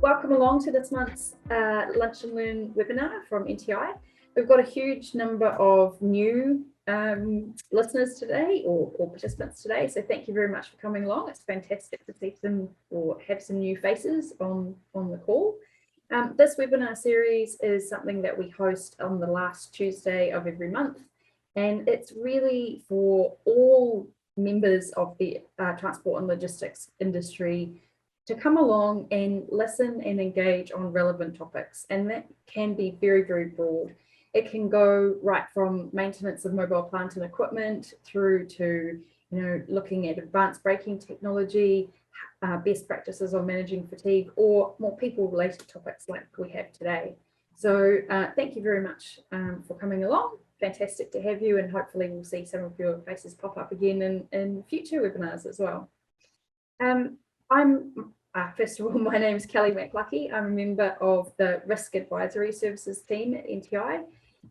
Welcome along to this month's Lunch and Learn webinar from NTI. We've got a huge number of new listeners today or participants today, so thank you very much for coming along. It's fantastic to see some or have some new faces on the call. This webinar series is something that we host on the last Tuesday of every month, and it's really for all members of the transport and logistics industry to come along and listen and engage on relevant topics. And that can be very, very broad. It can go right from maintenance of mobile plant and equipment through to, looking at advanced braking technology, best practices on managing fatigue, or more people related topics like we have today. So thank you very much for coming along. Fantastic to have you, and hopefully we'll see some of your faces pop up again in future webinars as well. First of all, my name is Kelly McLucky. I'm a member of the Risk Advisory Services team at NTI,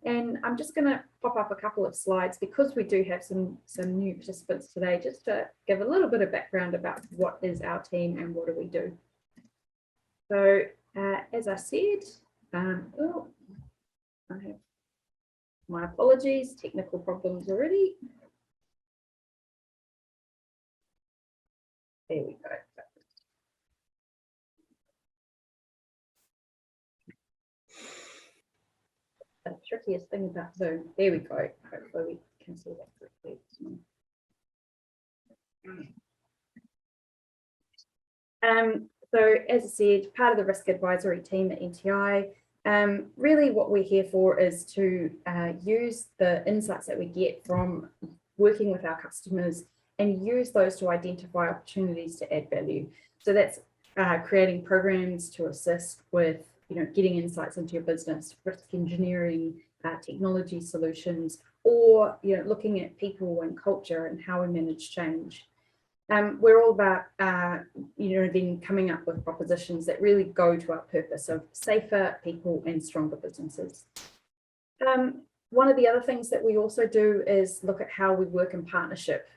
and I'm just going to pop up a couple of slides because we do have some new participants today, just to give a little bit of background about what is our team and what do we do. So as I said, I have my apologies, technical problems already. There we go. The trickiest thing about Zoom. There we go. Hopefully we can see that correctly. So as I said, part of the risk advisory team at NTI. Really what we're here for is to use the insights that we get from working with our customers and use those to identify opportunities to add value. So that's creating programs to assist with getting insights into your business, risk engineering, technology solutions, or looking at people and culture and how we manage change. We're all about then coming up with propositions that really go to our purpose of safer people and stronger businesses. One of the other things that we also do is look at how we work in partnership.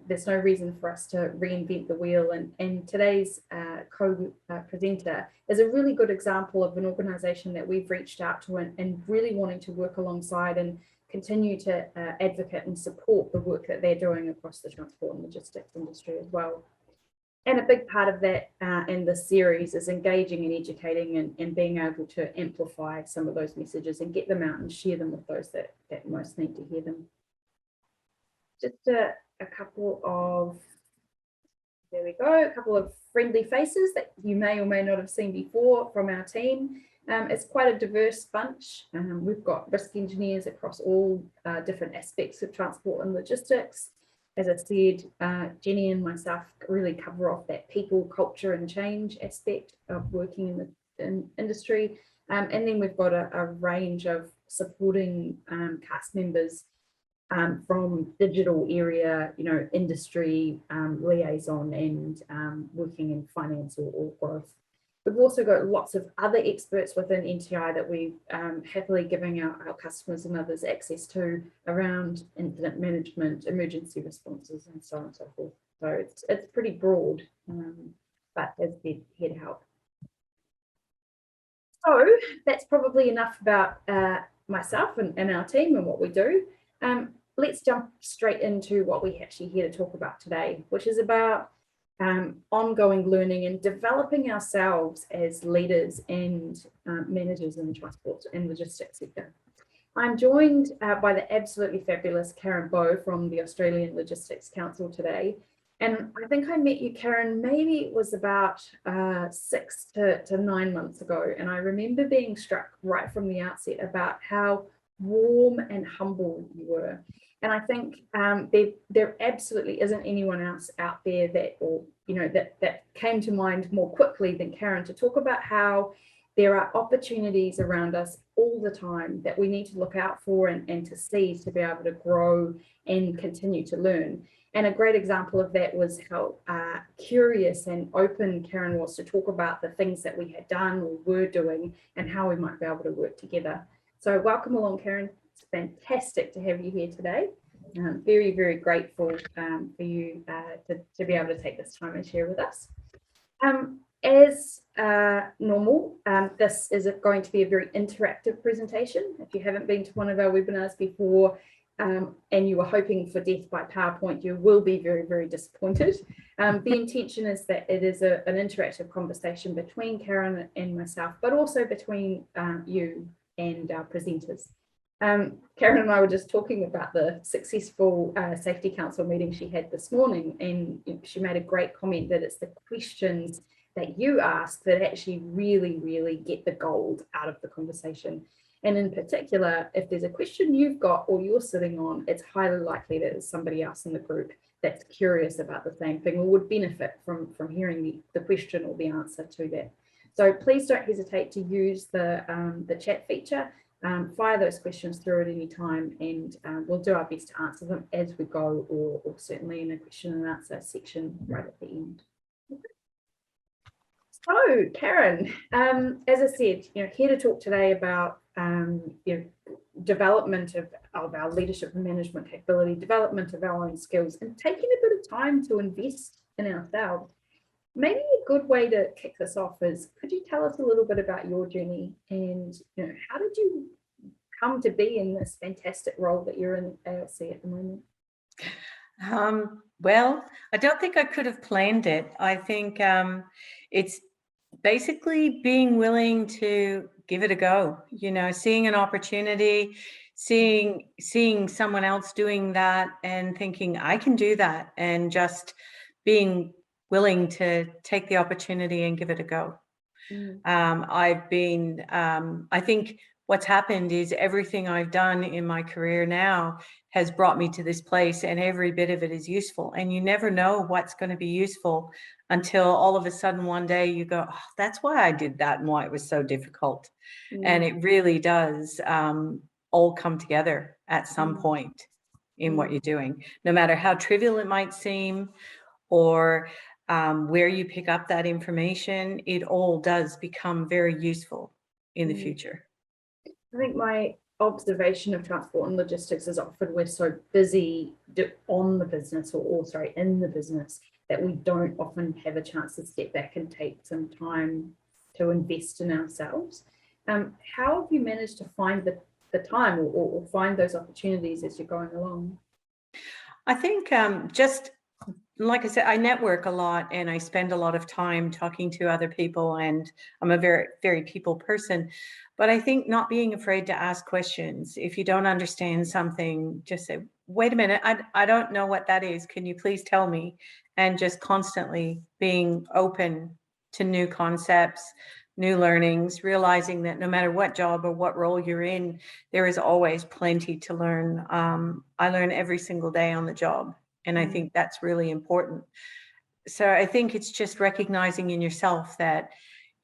There's no reason for us to reinvent the wheel, and today's co-presenter is a really good example of an organisation that we've reached out to and really wanting to work alongside and continue to advocate and support the work that they're doing across the transport and logistics industry as well. And a big part of that in this series is engaging and educating and being able to amplify some of those messages and get them out and share them with those that most need to hear them. Just a couple of, there we go, a couple of friendly faces that you may or may not have seen before from our team. It's quite a diverse bunch. We've got risk engineers across all different aspects of transport and logistics. As I said, Jenny and myself really cover off that people, culture and change aspect of working in the industry. And then we've got a range of supporting cast members from digital area, industry liaison and working in finance or growth. We've also got lots of other experts within NTI that we're happily giving our customers and others access to around incident management, emergency responses, and so on and so forth. So it's pretty broad, but as they're here to help. So that's probably enough about myself and our team and what we do. Let's jump straight into what we're actually here to talk about today, which is about ongoing learning and developing ourselves as leaders and managers in the transport and logistics sector. I'm joined by the absolutely fabulous Karen Bowe from the Australian Logistics Council today. And I think I met you, Karen, maybe it was about 6 to 9 months ago. And I remember being struck right from the outset about how warm and humble you were. And I think there absolutely isn't anyone else out there that came to mind more quickly than Karen to talk about how there are opportunities around us all the time that we need to look out for and to seize to be able to grow and continue to learn. And a great example of that was how curious and open Karen was to talk about the things that we had done or were doing and how we might be able to work together. So welcome along, Karen. It's fantastic to have you here today. Very, very grateful for you to be able to take this time and share with us. As normal, this is going to be a very interactive presentation. If you haven't been to one of our webinars before and you were hoping for death by PowerPoint, you will be very, very disappointed. The intention is that it is an interactive conversation between Karen and myself, but also between you and our presenters. Karen and I were just talking about the successful Safety Council meeting she had this morning, and she made a great comment that it's the questions that you ask that actually really, really get the gold out of the conversation. And in particular, if there's a question you've got or you're sitting on, it's highly likely that there's somebody else in the group that's curious about the same thing or would benefit from hearing the question or the answer to that. So please don't hesitate to use the chat feature. Fire those questions through at any time, and we'll do our best to answer them as we go, or certainly in a question and answer section right at the end. So, Karen, as I said, here to talk today about development of our leadership and management capability, development of our own skills, and taking a bit of time to invest in ourselves. Maybe a good way to kick this off is, could you tell us a little bit about your journey and how did you come to be in this fantastic role that you're in at ALC at the moment? Well, I don't think I could have planned it. I think it's basically being willing to give it a go, seeing an opportunity, seeing someone else doing that and thinking I can do that, and just being willing to take the opportunity and give it a go. I think what's happened is everything I've done in my career now has brought me to this place, and every bit of it is useful. And you never know what's going to be useful until all of a sudden one day you go, oh, that's why I did that and why it was so difficult. And it really does all come together at some point in what you're doing, no matter how trivial it might seem, or where you pick up that information. It all does become very useful in the future. I think my observation of transport and logistics is often we're so busy on the business or sorry, in the business, that we don't often have a chance to step back and take some time to invest in ourselves. How have you managed to find the time or find those opportunities as you're going along? I think just like I said, I network a lot and I spend a lot of time talking to other people, and I'm a very, very people person. But I think not being afraid to ask questions. If you don't understand something, just say, wait a minute, I don't know what that is. Can you please tell me? And just constantly being open to new concepts, new learnings, realizing that no matter what job or what role you're in, there is always plenty to learn. I learn every single day on the job. And I think that's really important. So I think it's just recognizing in yourself that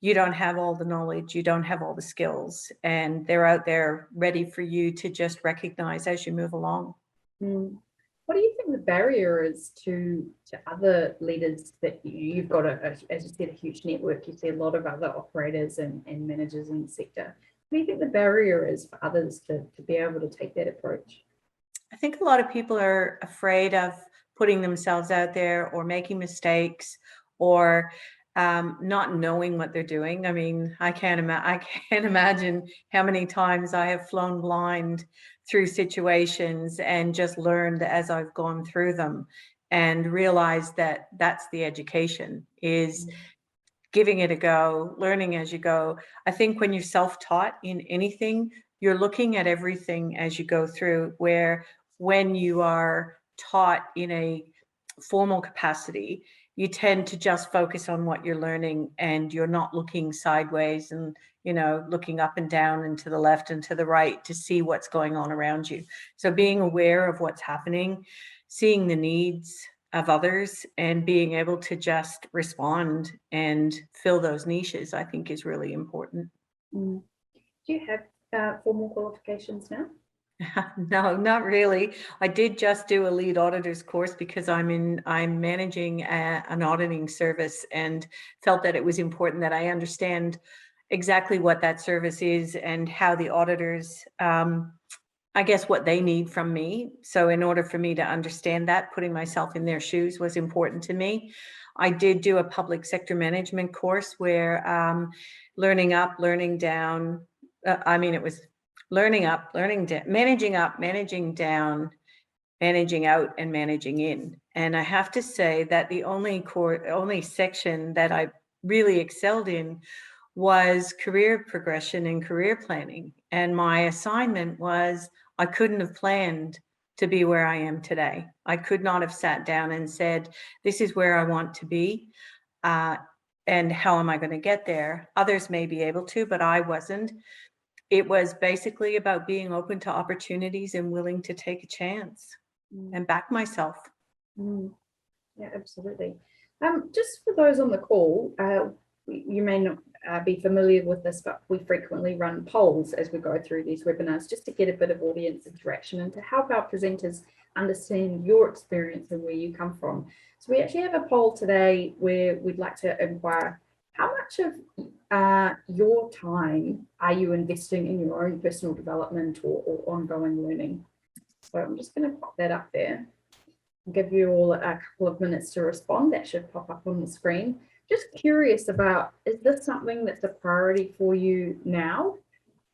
you don't have all the knowledge, you don't have all the skills, and they're out there ready for you to just recognize as you move along. What do you think the barrier is to other leaders that you've got, as you said, a huge network, you see a lot of other operators and managers in the sector. What do you think the barrier is for others to be able to take that approach? I think a lot of people are afraid of putting themselves out there or making mistakes or not knowing what they're doing. I mean, I can't imagine how many times I have flown blind through situations and just learned as I've gone through them, and realized that that's the education, is giving it a go, learning as you go. I think when you're self-taught in anything, you're looking at everything as you go through, where when you are taught in a formal capacity, you tend to just focus on what you're learning, and you're not looking sideways and looking up and down and to the left and to the right to see what's going on around you. So being aware of what's happening, seeing the needs of others, and being able to just respond and fill those niches, I think is really important. Do you have formal qualifications now? No, not really. I did just do a lead auditor's course because I'm managing an auditing service, and felt that it was important that I understand exactly what that service is and how the auditors I guess, what they need from me. So in order for me to understand that, putting myself in their shoes was important to me. I did do a public sector management course where learning up, learning down. It was learning up, learning down, managing up, managing down, managing out, and managing in. And I have to say that the only section that I really excelled in was career progression and career planning. And my assignment was, I couldn't have planned to be where I am today. I could not have sat down and said, this is where I want to be. And how am I going to get there? Others may be able to, but I wasn't. It was basically about being open to opportunities and willing to take a chance and back myself. Yeah, absolutely. Just for those on the call, you may not be familiar with this, but we frequently run polls as we go through these webinars just to get a bit of audience interaction and to help our presenters understand your experience and where you come from. So we actually have a poll today where we'd like to inquire, how much of your time are you investing in your own personal development or ongoing learning? So I'm just going to pop that up there. I'll give you all a couple of minutes to respond. That should pop up on the screen. Just curious about, is this something that's a priority for you now?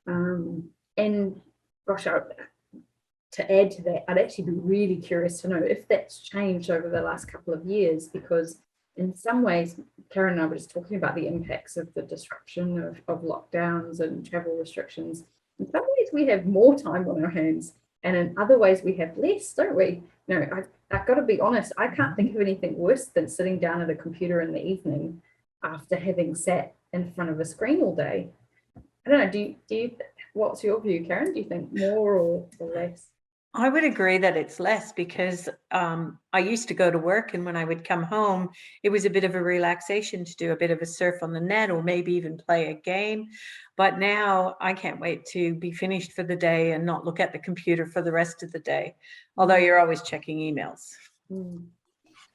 And gosh, to add to that, I'd actually be really curious to know if that's changed over the last couple of years, because in some ways, Karen and I were just talking about the impacts of the disruption of lockdowns and travel restrictions. In some ways, we have more time on our hands, and in other ways, we have less, don't we? No, I've got to be honest, I can't think of anything worse than sitting down at a computer in the evening after having sat in front of a screen all day. I don't know, do you what's your view, Karen? Do you think more or less? I would agree that it's less, because I used to go to work, and when I would come home, it was a bit of a relaxation to do a bit of a surf on the net or maybe even play a game. But now I can't wait to be finished for the day and not look at the computer for the rest of the day, although you're always checking emails.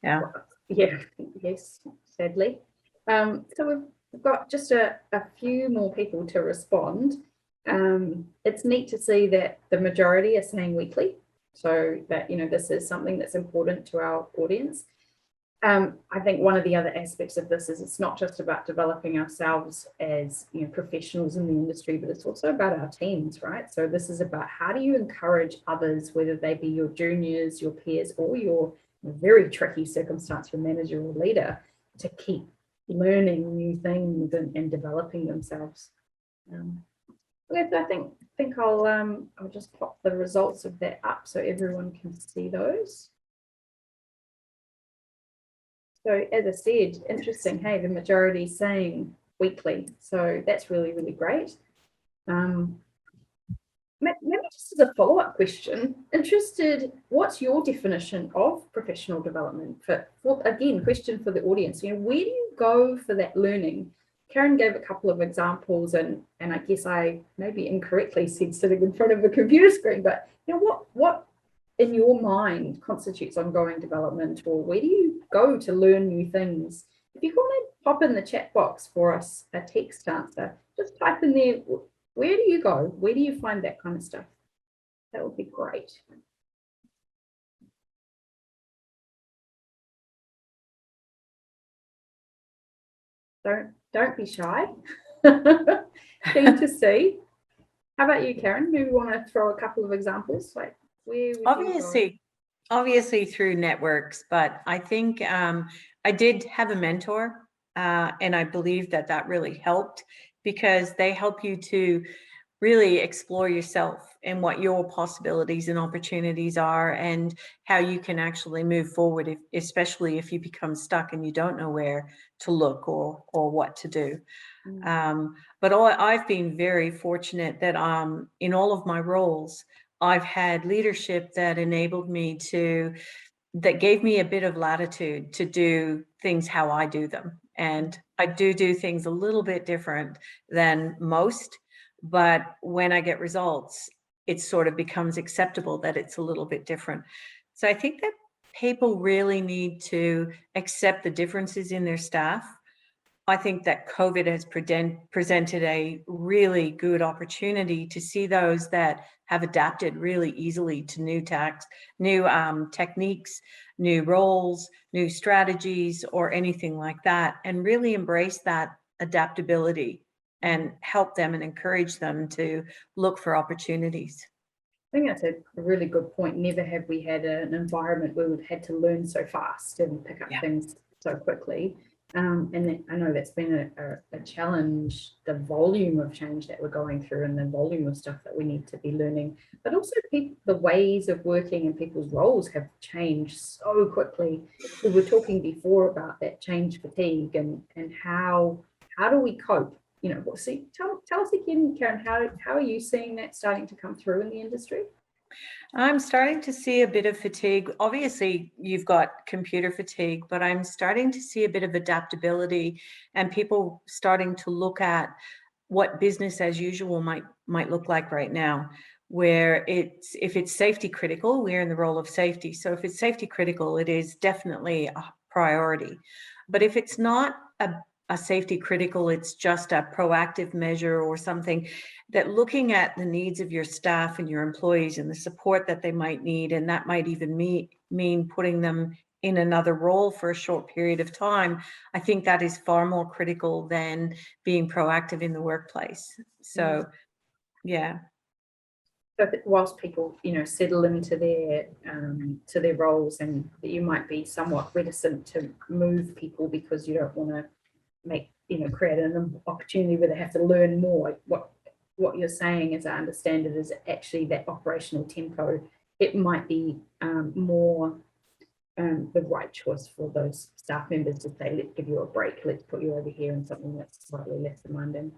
Yeah. Yeah, yes, sadly. So we've got just a few more people to respond. It's neat to see that the majority are saying weekly, so that, you know, this is something that's important to our audience. I think one of the other aspects of this is it's not just about developing ourselves as, you know, professionals in the industry, but it's also about our teams, right? So this is about, how do you encourage others, whether they be your juniors, your peers, or your very tricky circumstance, your manager or leader, to keep learning new things and developing themselves. Okay, so I think I'll just pop the results of that up so everyone can see those. So as I said, interesting, hey, the majority saying weekly. So that's really, really great. Maybe just as a follow-up question, interested, what's your definition of professional development? For again, question for the audience, you know, where do you go for that learning? Karen gave a couple of examples, and I guess I maybe incorrectly said sitting in front of a computer screen, but you know, what in your mind constitutes ongoing development, or where do you go to learn new things? If you want to pop in the chat box for us a text answer, just type in there, where do you go? Where do you find that kind of stuff? That would be great. Don't be shy. Keen to see. How about you, Karen? Maybe want to throw a couple of examples, like where would obviously through networks, but I think I did have a mentor, and I believe that really helped, because they help you to really explore yourself and what your possibilities and opportunities are, and how you can actually move forward, especially if you become stuck and you don't know where to look or what to do. But I've been very fortunate that in all of my roles, I've had leadership that enabled me that gave me a bit of latitude to do things how I do them. And I do things a little bit different than most, but when I get results, it sort of becomes acceptable that it's a little bit different. So I think that people really need to accept the differences in their staff, I think that COVID has presented a really good opportunity to see those that have adapted really easily to new techniques, new roles, new strategies, or anything like that, and really embrace that adaptability and help them and encourage them to look for opportunities. I think that's a really good point. Never have we had an environment where we've had to learn so fast and pick up things so quickly. And I know that's been a challenge, the volume of change that we're going through and the volume of stuff that we need to be learning, but also the ways of working and people's roles have changed so quickly. We were talking before about that change fatigue and how do we cope? You know, see, tell us again, Karen, how are you seeing that starting to come through in the industry? I'm starting to see a bit of fatigue. Obviously, you've got computer fatigue, but I'm starting to see a bit of adaptability and people starting to look at what business as usual might look like right now, where if it's safety critical, we're in the role of safety. So if it's safety critical, it is definitely a priority. But if it's not a safety critical, it's just a proactive measure or something, that looking at the needs of your staff and your employees and the support that they might need, and that might even mean putting them in another role for a short period of time, I think that is far more critical than being proactive in the workplace. So, yeah. So whilst people, you know, settle into their roles, and you might be somewhat reticent to move people because you don't want to create an opportunity where they have to learn more. What you're saying, as I understand it, is actually that operational tempo. It might be more the right choice for those staff members to say, let's give you a break, let's put you over here in something that's slightly less demanding.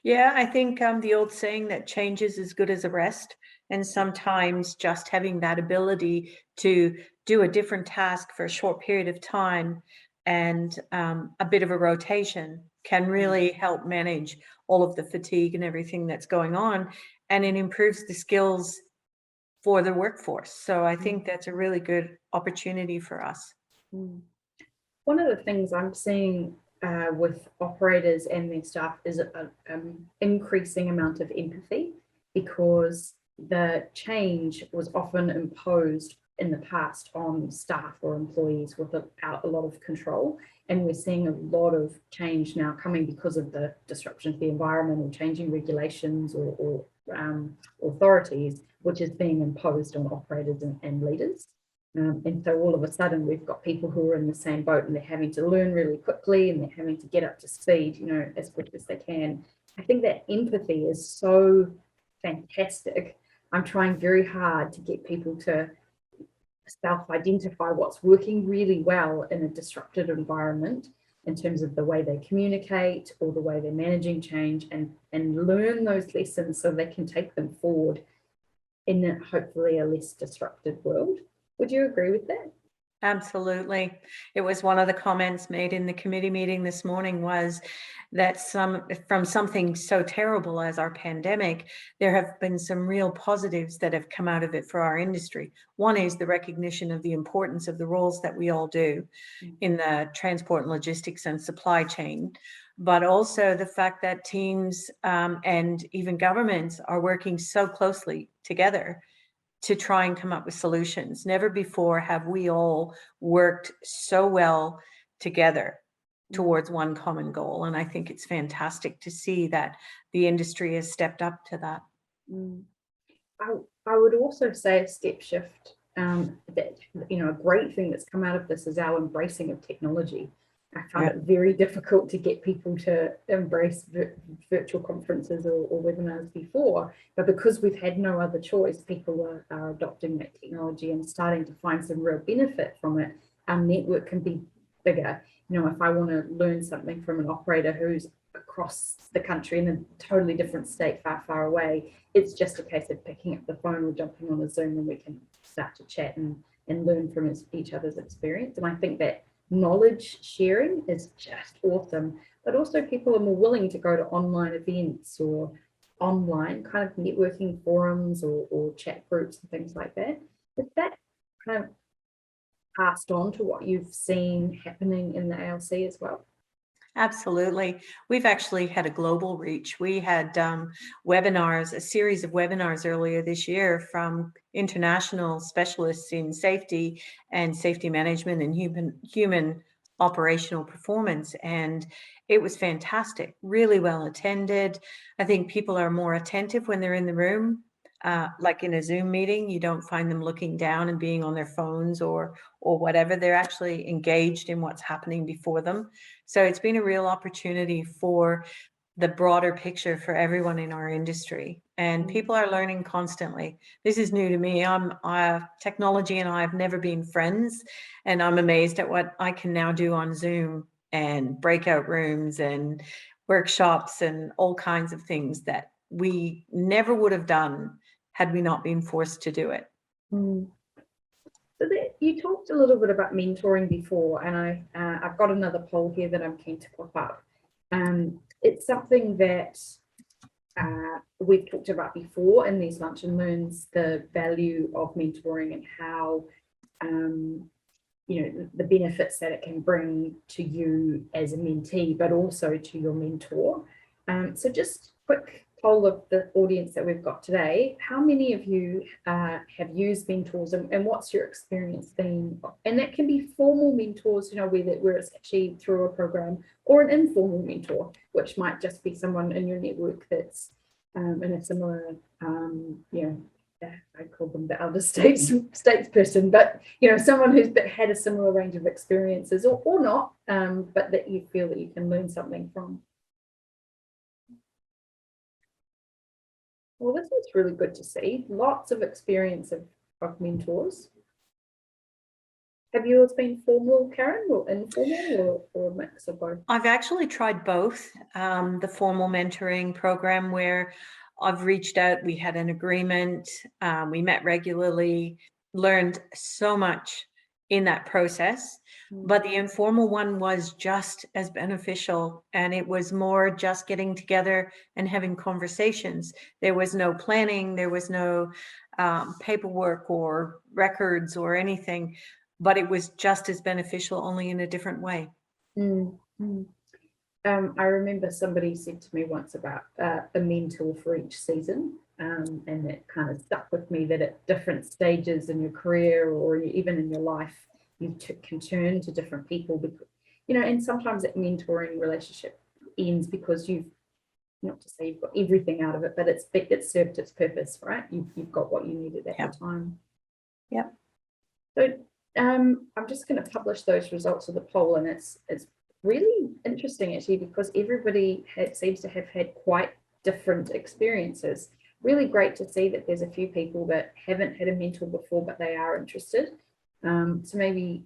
Yeah, I think the old saying that change is as good as a rest, and sometimes just having that ability to do a different task for a short period of time and a bit of a rotation can really help manage all of the fatigue and everything that's going on, and it improves the skills for the workforce. So I think that's a really good opportunity for us. One of the things I'm seeing with operators and their staff is an increasing amount of empathy, because the change was often imposed in the past on staff or employees without a lot of control. And we're seeing a lot of change now coming because of the disruption to the environment or changing regulations or authorities, which is being imposed on operators and leaders. And so all of a sudden we've got people who are in the same boat, and they're having to learn really quickly, and they're having to get up to speed, you know, as quick as they can. I think that empathy is so fantastic. I'm trying very hard to get people to self-identify what's working really well in a disrupted environment in terms of the way they communicate or the way they're managing change, and learn those lessons so they can take them forward in hopefully a less disrupted world. Would you agree with that? Absolutely. It was one of the comments made in the committee meeting this morning, was that from something so terrible as our pandemic, there have been some real positives that have come out of it for our industry. One is the recognition of the importance of the roles that we all do in the transport and logistics and supply chain, but also the fact that teams and even governments are working so closely together to try and come up with solutions. Never before have we all worked so well together towards one common goal. And I think it's fantastic to see that the industry has stepped up to that. I would also say a step shift, that, you know, a great thing that's come out of this is our embracing of technology. I found it very difficult to get people to embrace virtual conferences or webinars before, but because we've had no other choice, people are adopting that technology and starting to find some real benefit from it. Our network can be bigger. You know, if I want to learn something from an operator who's across the country in a totally different state, far, far away, it's just a case of picking up the phone or jumping on a Zoom, and we can start to chat and learn from each other's experience. And I think that knowledge sharing is just awesome, but also people are more willing to go to online events or online kind of networking forums or chat groups and things like that. Is that kind of passed on to what you've seen happening in the ALC as well? Absolutely. We've actually had a global reach. We had webinars, a series of webinars earlier this year from international specialists in safety and safety management and human operational performance. And it was fantastic, really well attended. I think people are more attentive when they're in the room. Like in a Zoom meeting, you don't find them looking down and being on their phones or whatever. They're actually engaged in what's happening before them. So it's been a real opportunity for the broader picture for everyone in our industry, and people are learning constantly. This is new to me. Technology and I have never been friends, and I'm amazed at what I can now do on Zoom and breakout rooms and workshops and all kinds of things that we never would have done had we not been forced to do it. So you talked a little bit about mentoring before, and I've got another poll here that I'm keen to pop up. It's something that we've talked about before in these lunch and learns, the value of mentoring and how the benefits that it can bring to you as a mentee, but also to your mentor. So just quick poll of the audience that we've got today. How many of you have used mentors, and what's your experience been? And that can be formal mentors, where it's actually through a program, or an informal mentor, which might just be someone in your network that's in a similar, I call them the elder statesperson, but someone who's had a similar range of experiences, or not, but that you feel that you can learn something from. Well, this is really good to see. Lots of experience of mentors. Have yours been formal, Karen, or informal, or a mix of both? I've actually tried both. The formal mentoring program where I've reached out, we had an agreement, we met regularly, learned so much in that process. But the informal one was just as beneficial, and it was more just getting together and having conversations. There was no planning, there was no paperwork or records or anything, but it was just as beneficial, only in a different way. I remember somebody said to me once about a mentor for each season, and it kind of stuck with me, that at different stages in your career or even in your life, you can turn to different people, because, and sometimes that mentoring relationship ends because not to say you've got everything out of it, but it's served its purpose, right? You've got what you needed at the time. Yep. So I'm just going to publish those results of the poll, and it's really interesting actually, because everybody seems to have had quite different experiences. Really great to see that there's a few people that haven't had a mentor before, but they are interested. So maybe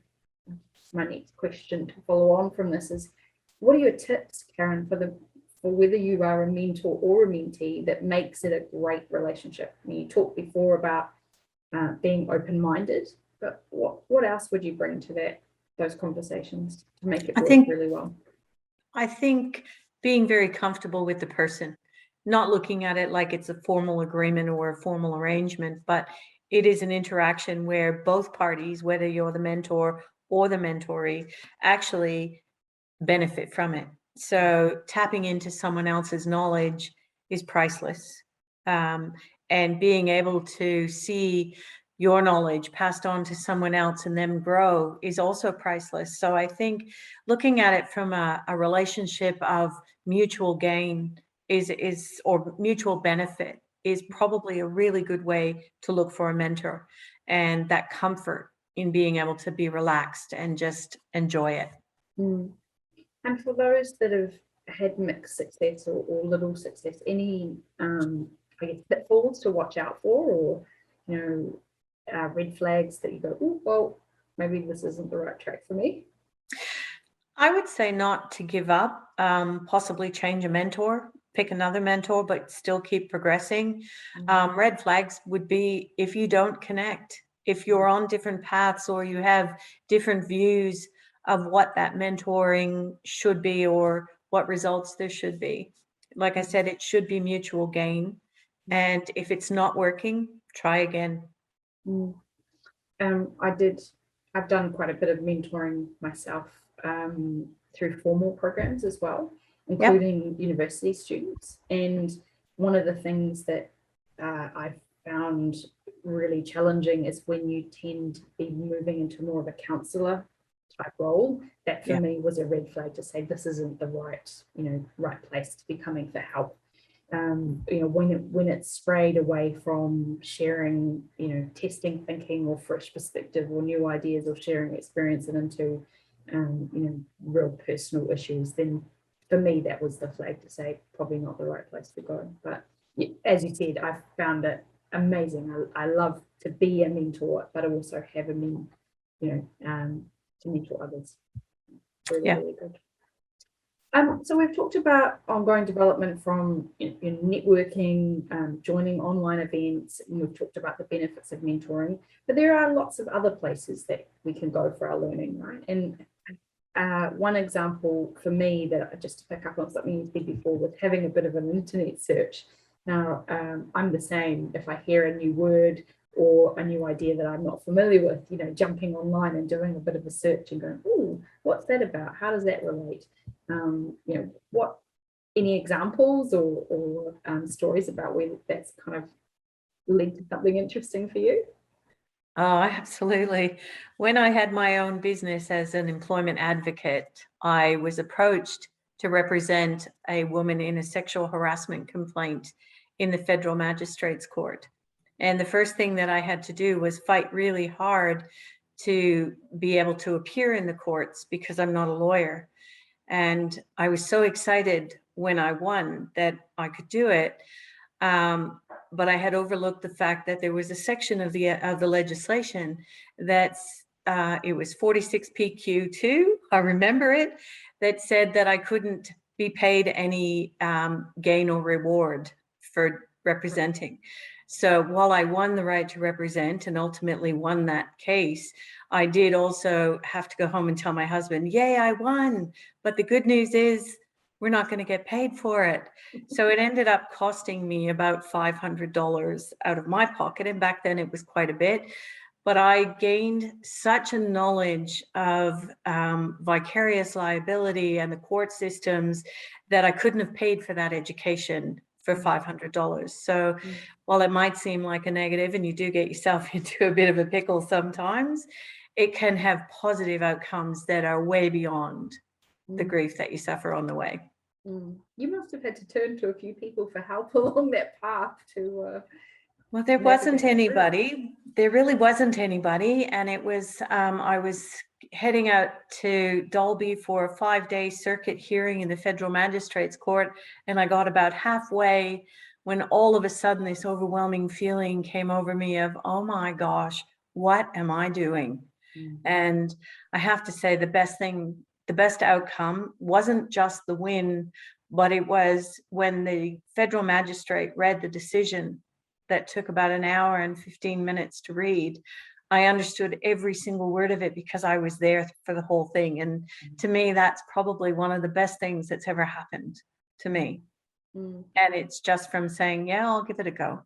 my next question to follow on from this is, what are your tips, Karen, for whether you are a mentor or a mentee, that makes it a great relationship? I mean, you talked before about being open-minded, but what else would you bring to those conversations to make it work really well? I think being very comfortable with the person, not looking at it like it's a formal agreement or a formal arrangement, but it is an interaction where both parties, whether you're the mentor or the mentoree, actually benefit from it. So tapping into someone else's knowledge is priceless. And being able to see your knowledge passed on to someone else and them grow is also priceless. So I think looking at it from a relationship of mutual gain or mutual benefit is probably a really good way to look for a mentor, and that comfort in being able to be relaxed and just enjoy it. And for those that have had mixed success or little success, any pitfalls to watch out for, or red flags that you go, oh, well, maybe this isn't the right track for me? I would say not to give up, possibly change a mentor, pick another mentor, but still keep progressing. Red flags would be if you don't connect, if you're on different paths or you have different views of what that mentoring should be or what results there should be. Like I said, it should be mutual gain. And if it's not working, try again. I did I've done quite a bit of mentoring myself through formal programs as well, including university students. And one of the things that I've found really challenging is when you tend to be moving into more of a counsellor type role. That for me was a red flag to say this isn't the right place to be coming for help. When it's strayed away from sharing, testing thinking or fresh perspective or new ideas or sharing experience and into, real personal issues, then for me, that was the flag to say probably not the right place to go. But as you said, I've found it amazing. I love to be a mentor, but I also have a to mentor others. Really good. So we've talked about ongoing development from networking, joining online events, and we've talked about the benefits of mentoring, but there are lots of other places that we can go for our learning, right? And one example for me that just to pick up on something you said before with having a bit of an internet search. Now, I'm the same. If I hear a new word or a new idea that I'm not familiar with, jumping online and doing a bit of a search and going, oh, what's that about? How does that relate? Any examples or stories about where that's kind of led to something interesting for you? Oh, absolutely. When I had my own business as an employment advocate, I was approached to represent a woman in a sexual harassment complaint in the federal magistrates court. And the first thing that I had to do was fight really hard to be able to appear in the courts because I'm not a lawyer. And I was so excited when I won that I could do it. But I had overlooked the fact that there was a section of the legislation that's it was 46PQ2, I remember it, that said that I couldn't be paid any gain or reward for representing. So while I won the right to represent and ultimately won that case, I did also have to go home and tell my husband, yay, I won. But the good news is we're not going to get paid for it. So it ended up costing me about $500 out of my pocket. And back then it was quite a bit. But I gained such a knowledge of vicarious liability and the court systems that I couldn't have paid for that education for $500. So while it might seem like a negative and you do get yourself into a bit of a pickle sometimes, it can have positive outcomes that are way beyond the grief that you suffer on the way. You must have had to turn to a few people for help along that path to... Well, there wasn't anybody. There really wasn't anybody. And it was, I was heading out to Dalby for a 5-day circuit hearing in the federal magistrates court. And I got about halfway when all of a sudden this overwhelming feeling came over me of, oh my gosh, what am I doing? And I have to say the best outcome wasn't just the win, but it was when the federal magistrate read the decision that took about an hour and 15 minutes to read. I understood every single word of it because I was there for the whole thing. And to me, that's probably one of the best things that's ever happened to me. And it's just from saying, yeah, I'll give it a go.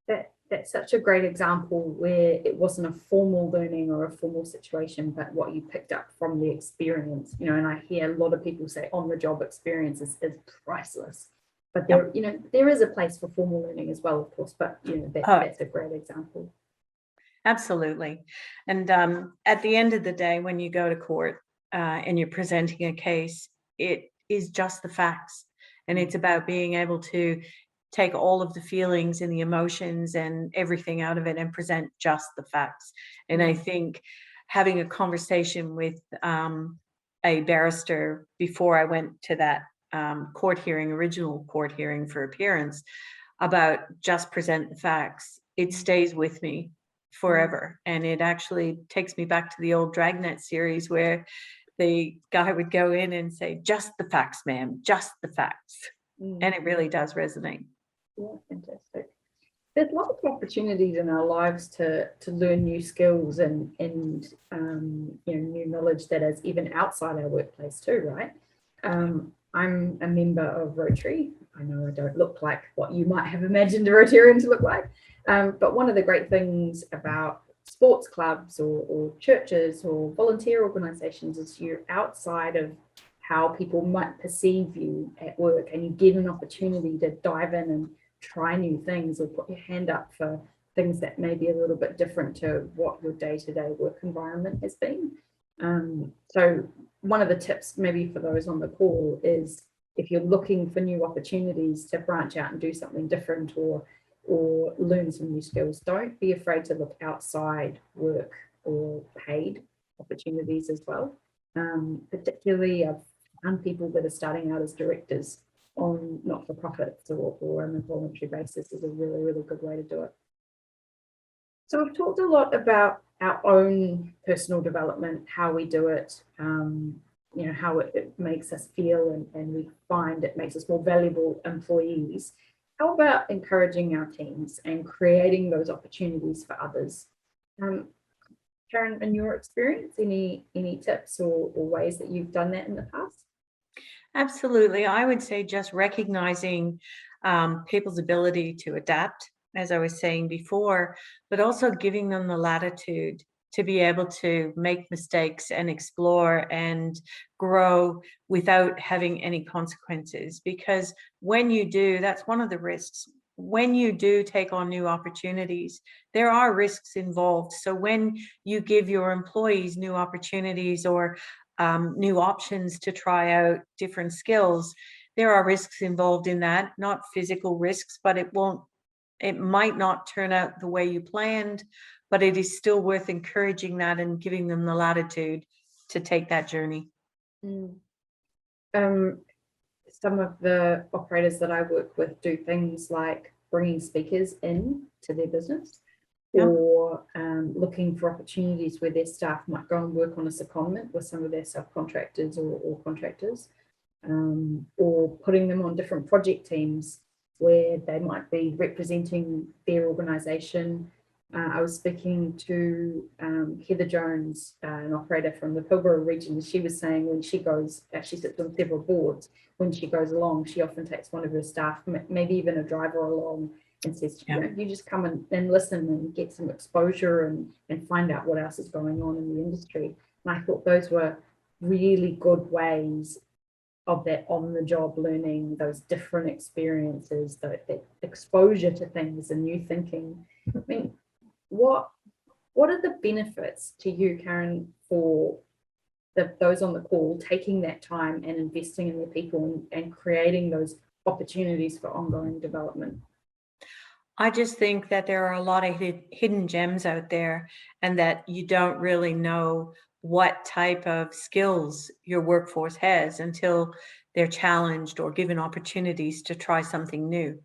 That's such a great example where it wasn't a formal learning or a formal situation, but what you picked up from the experience, and I hear a lot of people say on the job experience is priceless. But there is a place for formal learning as well, of course, but that's a great example. Absolutely. And at the end of the day, when you go to court and you're presenting a case, it is just the facts. And it's about being able to take all of the feelings and the emotions and everything out of it and present just the facts. And I think having a conversation with a barrister before I went to that original court hearing for appearance about just present the facts, it stays with me forever. And it actually takes me back to the old Dragnet series where the guy would go in and say, just the facts, ma'am, just the facts. And it really does resonate. Yeah, fantastic. There's lots of opportunities in our lives to learn new skills and new knowledge that is even outside our workplace too, right? I'm a member of Rotary. I know I don't look like what you might have imagined a Rotarian to look like, but one of the great things about sports clubs or churches or volunteer organizations, is you're outside of how people might perceive you at work, and you get an opportunity to dive in and try new things or put your hand up for things that may be a little bit different to what your day-to-day work environment has been. So one of the tips maybe for those on the call is, if you're looking for new opportunities to branch out and do something different or learn some new skills, don't be afraid to look outside work or paid opportunities as well. Particularly I've found people that are starting out as directors on not-for-profits or on a voluntary basis is a really, really good way to do it. So we've talked a lot about our own personal development, how we do it, you know, how it makes us feel, and we find it makes us more valuable employees. How about encouraging our teams and creating those opportunities for others? Karen, in your experience, any tips or ways that you've done that in the past? Absolutely. I would say just recognizing people's ability to adapt, as I was saying before, but also giving them the latitude to be able to make mistakes and explore and grow without having any consequences. Because when you do, that's one of the risks. When you do take on new opportunities, there are risks involved. So when you give your employees new opportunities or new options to try out different skills, there are risks involved in that, not physical risks, but it might not turn out the way you planned, but it is still worth encouraging that and giving them the latitude to take that journey. Some of the operators that I work with do things like bringing speakers in to their business, or looking for opportunities where their staff might go and work on a secondment with some of their subcontractors or contractors, or putting them on different project teams where they might be representing their organisation. I was speaking to Heather Jones, an operator from the Pilbara region, and she was saying when she goes, she sits on several boards, when she goes along, she often takes one of her staff, maybe even a driver along, and says, you know, you just come and listen and get some exposure and find out what else is going on in the industry. And I thought those were really good ways of that on-the-job learning, those different experiences, that exposure to things and new thinking. I mean, what are the benefits to you, Karen, for those on the call taking that time and investing in their people and creating those opportunities for ongoing development? I just think that there are a lot of hidden gems out there, and that you don't really know what type of skills your workforce has until they're challenged or given opportunities to try something new.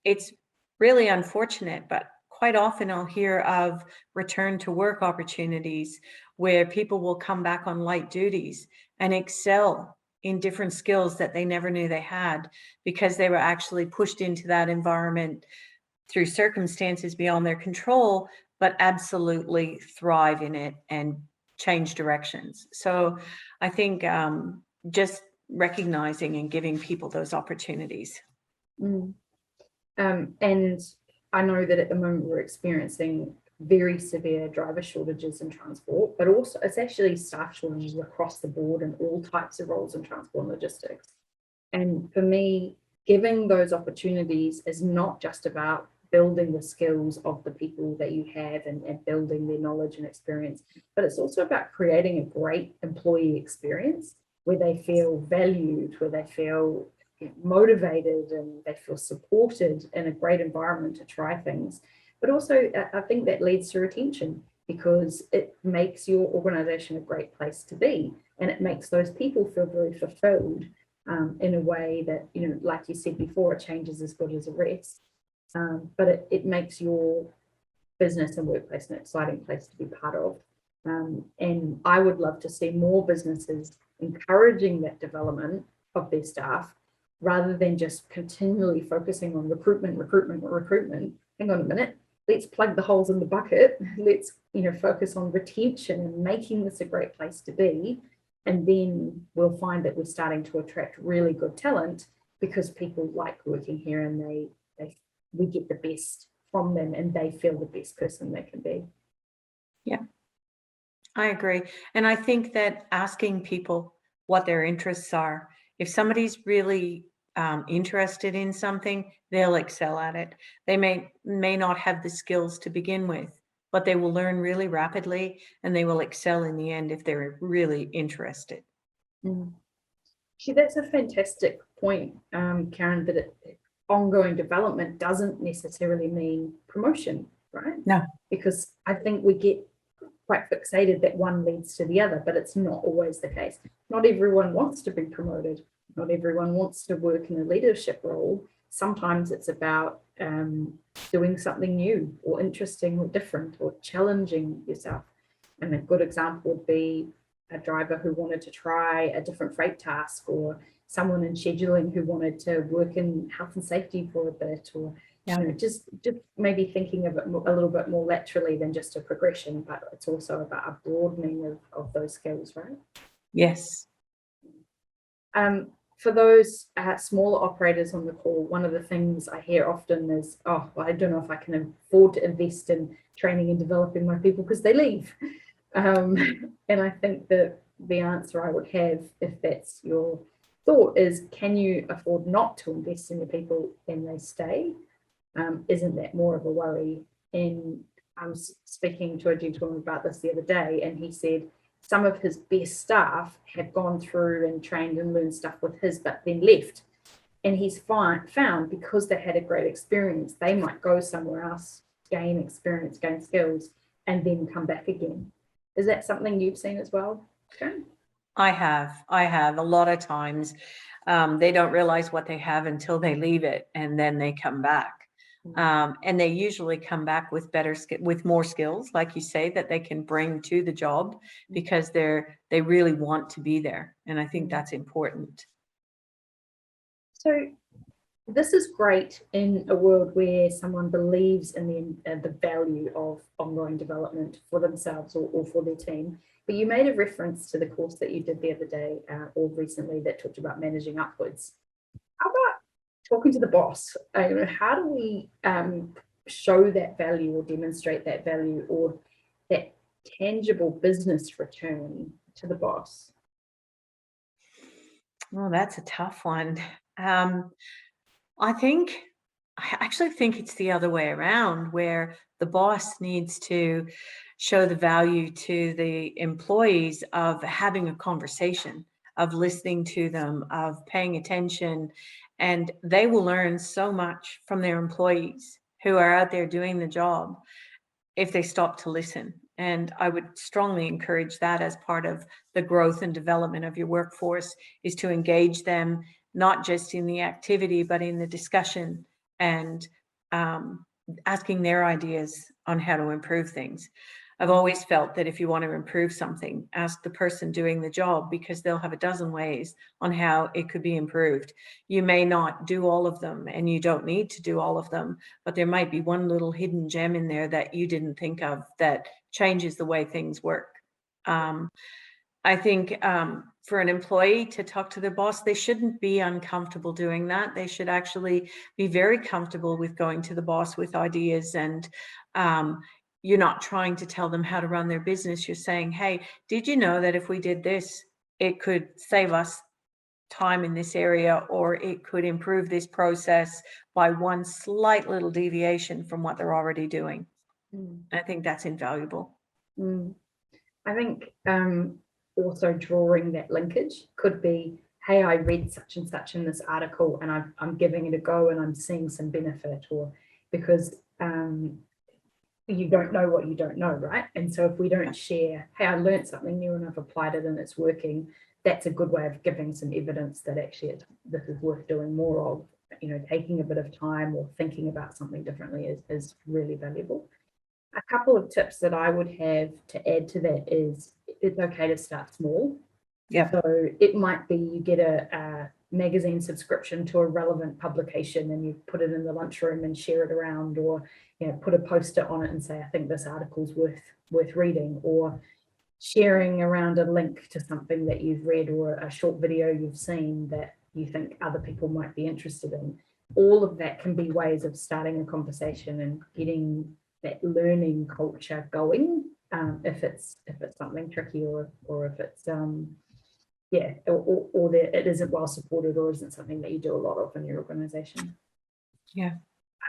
It's really unfortunate, but quite often I'll hear of return to work opportunities where people will come back on light duties and excel in different skills that they never knew they had, because they were actually pushed into that environment through circumstances beyond their control, but absolutely thrive in it and change directions. So I think just recognizing and giving people those opportunities. And I know that at the moment we're experiencing very severe driver shortages in transport, but also it's actually staff shortages across the board in all types of roles in transport and logistics. And for me, giving those opportunities is not just about building the skills of the people that you have and building their knowledge and experience, but it's also about creating a great employee experience where they feel valued, where they feel motivated and they feel supported in a great environment to try things. But also I think that leads to retention, because it makes your organization a great place to be, and it makes those people feel very fulfilled in a way that, you know, like you said before, a change is as good as a rest. But it makes your business and workplace an exciting place to be part of. And I would love to see more businesses encouraging that development of their staff, rather than just continually focusing on recruitment. Hang on a minute, let's plug the holes in the bucket. Let's, you know, focus on retention and making this a great place to be. And then we'll find that we're starting to attract really good talent, because people like working here and we get the best from them and they feel the best person they can be. Yeah, I agree. And I think that asking people what their interests are, if somebody's really interested in something, they'll excel at it. They may not have the skills to begin with, but they will learn really rapidly and they will excel in the end if they're really interested. Mm. Actually, that's a fantastic point, Karen, that ongoing development doesn't necessarily mean promotion, right? No. Because I think we get quite fixated that one leads to the other, but it's not always the case. Not everyone wants to be promoted. Not everyone wants to work in a leadership role. Sometimes it's about doing something new or interesting or different or challenging yourself. And a good example would be a driver who wanted to try a different freight task, or someone in scheduling who wanted to work in health and safety for a bit, or just maybe thinking of it a little bit more laterally than just a progression, but it's also about a broadening of those skills, right? Yes. For those smaller operators on the call, one of the things I hear often is, oh, well, I don't know if I can afford to invest in training and developing my people because they leave. And I think that the answer I would have, if that's your thought, is can you afford not to invest in your people and they stay? Isn't that more of a worry? And I was speaking to a gentleman about this the other day, and he said some of his best staff have gone through and trained and learned stuff with his, but then left. And he's found because they had a great experience, they might go somewhere else, gain experience, gain skills, and then come back again. Is that something you've seen as well, Karen? I have a lot of times. They don't realize what they have until they leave it, and then they come back. And they usually come back with with more skills, like you say, that they can bring to the job because they really want to be there. And I think that's important. So this is great in a world where someone believes in the value of ongoing development for themselves or for their team. But you made a reference to the course that you did the other day or recently that talked about managing upwards. How about talking to the boss? How do we show that value or demonstrate that value or that tangible business return to the boss? Oh, that's a tough one. I actually think it's the other way around, where the boss needs to show the value to the employees of having a conversation, of listening to them, of paying attention, and they will learn so much from their employees who are out there doing the job if they stop to listen. And I would strongly encourage that as part of the growth and development of your workforce, is to engage them not just in the activity, but in the discussion and asking their ideas on how to improve things. I've always felt that if you want to improve something, ask the person doing the job, because they'll have a dozen ways on how it could be improved. You may not do all of them, and you don't need to do all of them, but there might be one little hidden gem in there that you didn't think of that changes the way things work. I think for an employee to talk to their boss, they shouldn't be uncomfortable doing that. They should actually be very comfortable with going to the boss with ideas. And you're not trying to tell them how to run their business. You're saying, hey, did you know that if we did this, it could save us time in this area, or it could improve this process by one slight little deviation from what they're already doing. I think that's invaluable. I think also drawing that linkage could be, hey, I read such and such in this article and I'm giving it a go and I'm seeing some benefit, or because you don't know what you don't know, right? And so if we don't share, hey, I learned something new and I've applied it and it's working, that's a good way of giving some evidence that actually this is worth doing more of. Taking a bit of time or thinking about something differently is really valuable. A couple of tips that I would have to add to that is it's okay to start small. Yeah. So it might be you get a magazine subscription to a relevant publication and you put it in the lunchroom and share it around, or put a post-it on it and say, I think this article's worth reading, or sharing around a link to something that you've read or a short video you've seen that you think other people might be interested in. All of that can be ways of starting a conversation and getting that learning culture going if it's something tricky, or if it's yeah, or that it isn't well supported, or isn't something that you do a lot of in your organization. Yeah.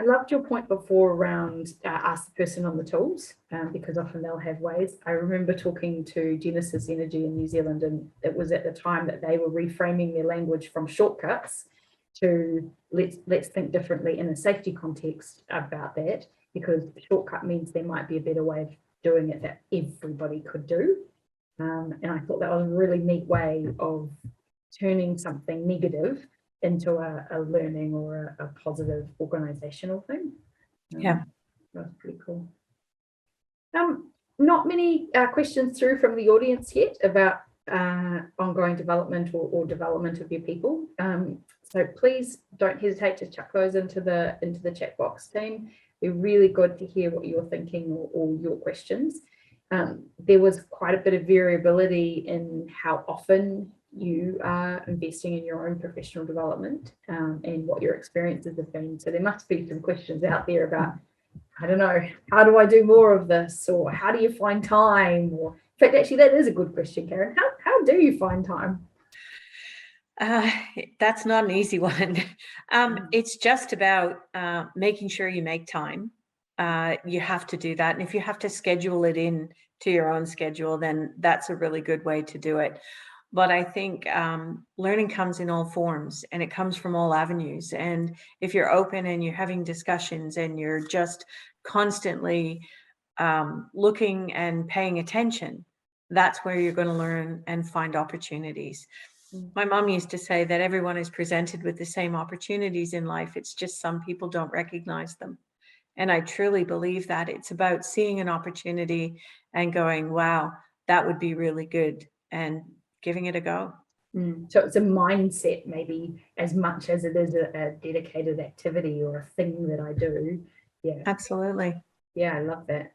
I loved your point before around ask the person on the tools, because often they'll have ways. I remember talking to Genesis Energy in New Zealand, and it was at the time that they were reframing their language from shortcuts to let's think differently in a safety context about that, because shortcut means there might be a better way of doing it that everybody could do. And I thought that was a really neat way of turning something negative into a learning or a positive organizational thing. Yeah. That's pretty cool. Not many questions through from the audience yet about ongoing development or development of your people. So please don't hesitate to chuck those into the chat box, team. It'd be really good to hear what you're thinking, or your questions. There was quite a bit of variability in how often you are investing in your own professional development, and what your experiences have been. So there must be some questions out there about, I don't know, how do I do more of this, or how do you find time? Or in fact, actually, that is a good question, Karen. How do you find time? That's not an easy one. It's just about making sure you make time. You have to do that. And if you have to schedule it in to your own schedule, then that's a really good way to do it. But I think learning comes in all forms, and it comes from all avenues. And if you're open and you're having discussions and you're just constantly looking and paying attention, that's where you're going to learn and find opportunities. My mom used to say that everyone is presented with the same opportunities in life. It's just some people don't recognize them. And I truly believe that it's about seeing an opportunity and going, wow, that would be really good, and giving it a go. So it's a mindset, maybe, as much as it is a dedicated activity or a thing that I do. Yeah, absolutely. Yeah, I love that.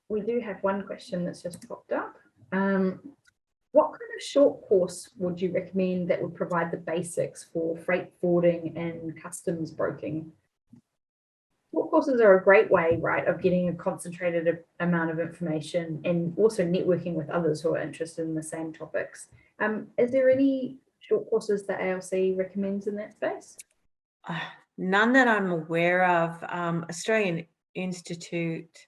We do have one question that's just popped up. What kind of short course would you recommend that would provide the basics for freight forwarding and customs broking? Short courses are a great way, right, of getting a concentrated amount of information, and also networking with others who are interested in the same topics. Is there any short courses that ALC recommends in that space? None that I'm aware of. Australian Institute,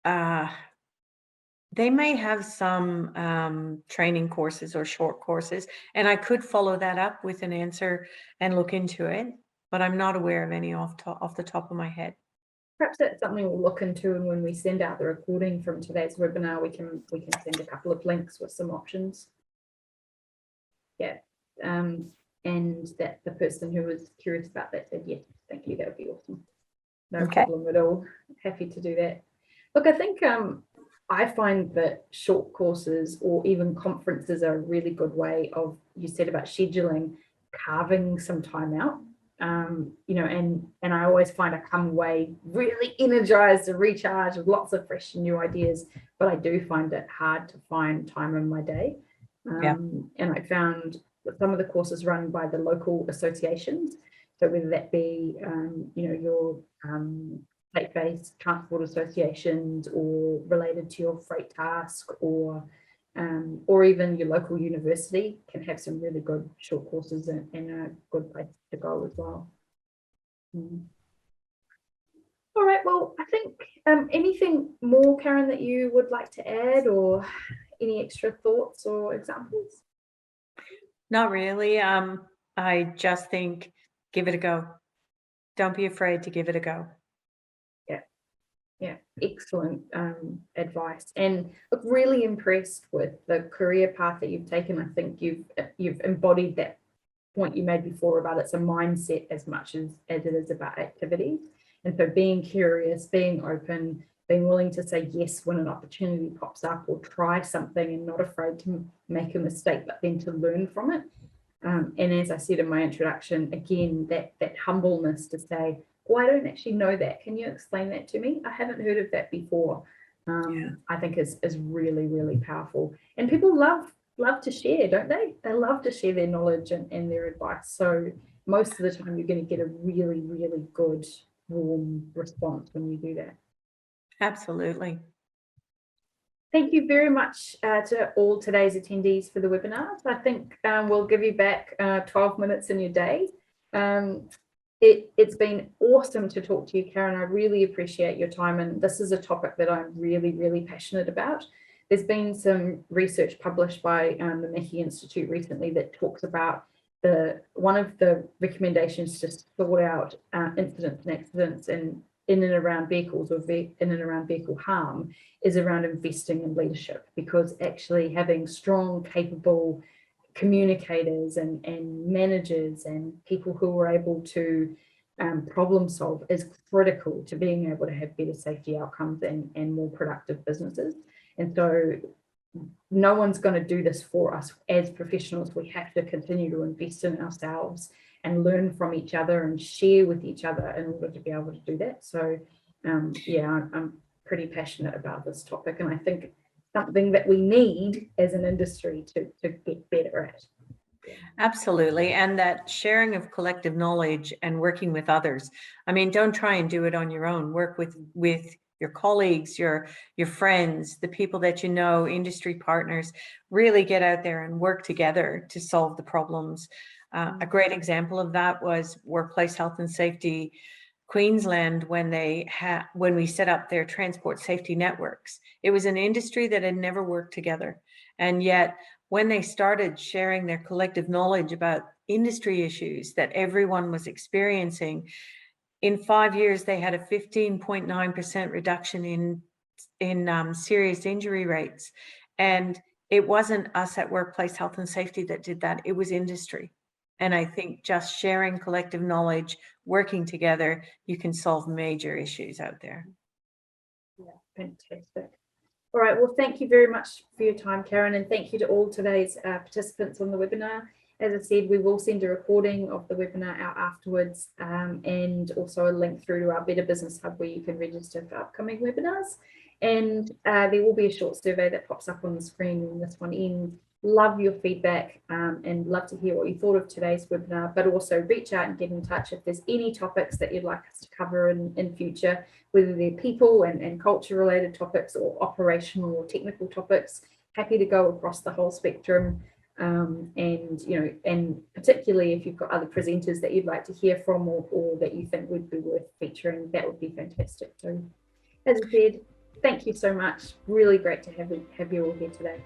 they may have some training courses or short courses, and I could follow that up with an answer and look into it, but I'm not aware of any off the top of my head. Perhaps that's something we'll look into, and when we send out the recording from today's webinar, we can send a couple of links with some options. Yeah, and that the person who was curious about that said, yeah, thank you, that would be awesome. No problem at all. Happy to do that. Look, I think I find that short courses or even conferences are a really good way of, you said about scheduling, carving some time out. You know, and I always find I come away really energized and recharged with lots of fresh and new ideas, but I do find it hard to find time in my day. And I found that some of the courses run by the local associations, so whether that be, you know, your state-based transport associations, or related to your freight task, or even your local university can have some really good short courses and a good place to go as well. All right, well, I think anything more, Karen, that you would like to add, or any extra thoughts or examples? Not really. I just think, give it a go. Don't be afraid to give it a go. Yeah, excellent advice, and look, really impressed with the career path that you've taken. I think you've embodied that point you made before about it's a mindset as much as it is about activities. And so being curious, being open, being willing to say yes when an opportunity pops up, or try something and not afraid to make a mistake, but then to learn from it. And as I said in my introduction, again, that humbleness to say, oh, I don't actually know that. Can you explain that to me? I haven't heard of that before. I think is really, really powerful. And people love to share, don't they? They love to share their knowledge and their advice. So most of the time you're going to get a really, really good, warm response when you do that. Absolutely. Thank you very much to all today's attendees for the webinar. I think we'll give you back 12 minutes in your day. It's been awesome to talk to you, Karen. I really appreciate your time, and this is a topic that I'm really, really passionate about. There's been some research published by the Mackey Institute recently that talks about one of the recommendations to sort out incidents and accidents in and around vehicles or in and around vehicle harm is around investing in leadership, because actually having strong, capable communicators and managers and people who are able to problem solve is critical to being able to have better safety outcomes and more productive businesses. And so no one's going to do this for us as professionals. We have to continue to invest in ourselves and learn from each other and share with each other in order to be able to do that. So yeah, I'm pretty passionate about this topic, and I think something that we need as an industry to get better at. Absolutely. And that sharing of collective knowledge and working with others. I mean, don't try and do it on your own. Work with your colleagues, your friends, the people that you know, industry partners. Really get out there and work together to solve the problems. A great example of that was Workplace Health and Safety Queensland, when we set up their transport safety networks. It was an industry that had never worked together, and yet when they started sharing their collective knowledge about industry issues that everyone was experiencing, in 5 years they had a 15.9% reduction in serious injury rates. And it wasn't us at Workplace Health and Safety that did that, it was industry. And I think just sharing collective knowledge, working together, you can solve major issues out there. Yeah, fantastic. All right, well, thank you very much for your time, Karen, and thank you to all today's participants on the webinar. As I said, we will send a recording of the webinar out afterwards, and also a link through to our Better Business Hub where you can register for upcoming webinars. And there will be a short survey that pops up on the screen when this one ends. Love your feedback and love to hear what you thought of today's webinar, but also reach out and get in touch if there's any topics that you'd like us to cover in future, whether they're people and culture related topics or operational or technical topics. Happy to go across the whole spectrum. And particularly if you've got other presenters that you'd like to hear from or that you think would be worth featuring, that would be fantastic too. As I said, thank you so much. Really great to have you all here today.